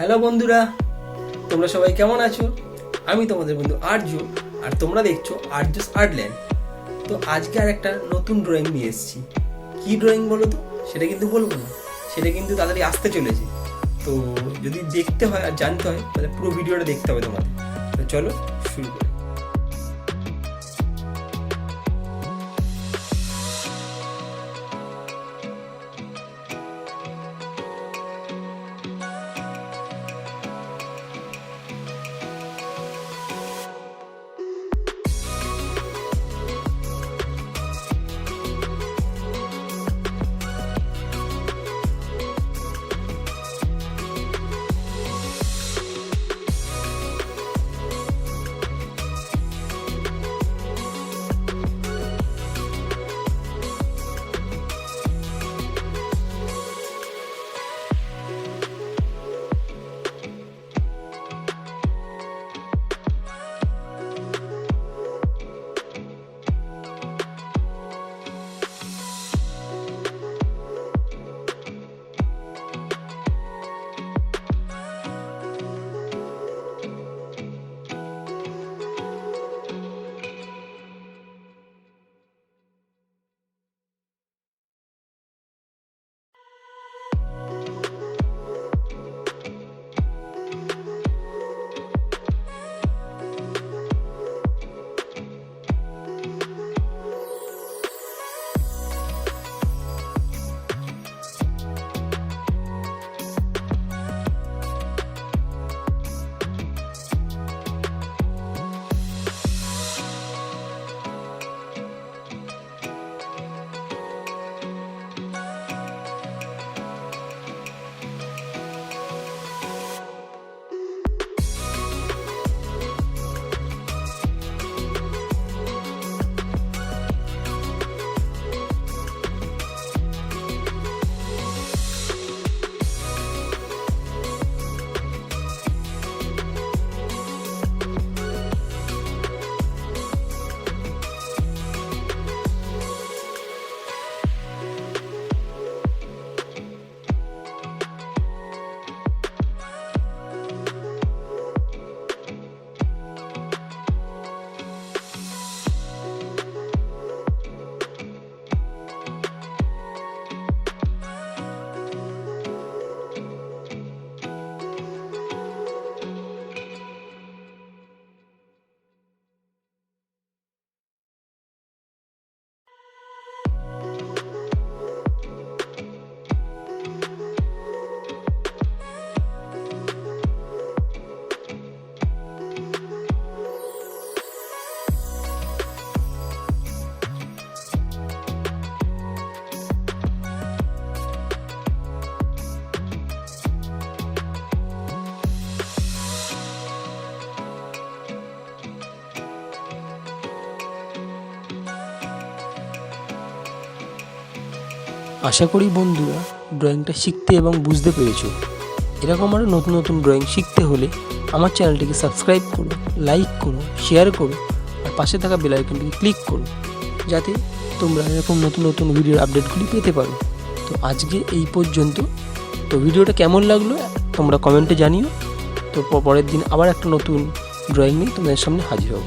Hello বন্ধুরা, তোমরা সবাই কেমন আছো? আমি তোমাদের বন্ধু আর্য, আর তোমরা দেখছো আর্যস আর্টল্যান্ড। তো আজকে আর একটা নতুন ড্রয়িং নিয়ে এসেছি। কী ড্রয়িং বলো তো? সেটা কিন্তু বলবো না, সেটা কিন্তু তাড়াতাড়ি আসতে চলেছে। তো যদি দেখতে হয় আর জানতে হয় তাহলে পুরো ভিডিওটা দেখতে হবে তোমাদের। তো চলো শুরু করি। আশা করি বন্ধুরা ড্রয়িংটা শিখতে এবং বুঝতে পেরেছো। এরকম আরও নতুন নতুন ড্রয়িং শিখতে হলে আমার চ্যানেলটিকে সাবস্ক্রাইব করো, লাইক করো, শেয়ার করো, আর পাশে থাকা বেল আইকনটিকে ক্লিক করো, যাতে তোমরা এরকম নতুন নতুন ভিডিওর আপডেটগুলি পেতে পারো। তো আজকে এই পর্যন্ত। তো ভিডিওটা কেমন লাগলো তোমরা কমেন্টে জানিও। তো পরের দিন আবার একটা নতুন ড্রয়িং নিয়ে তোমাদের সামনে হাজির হব।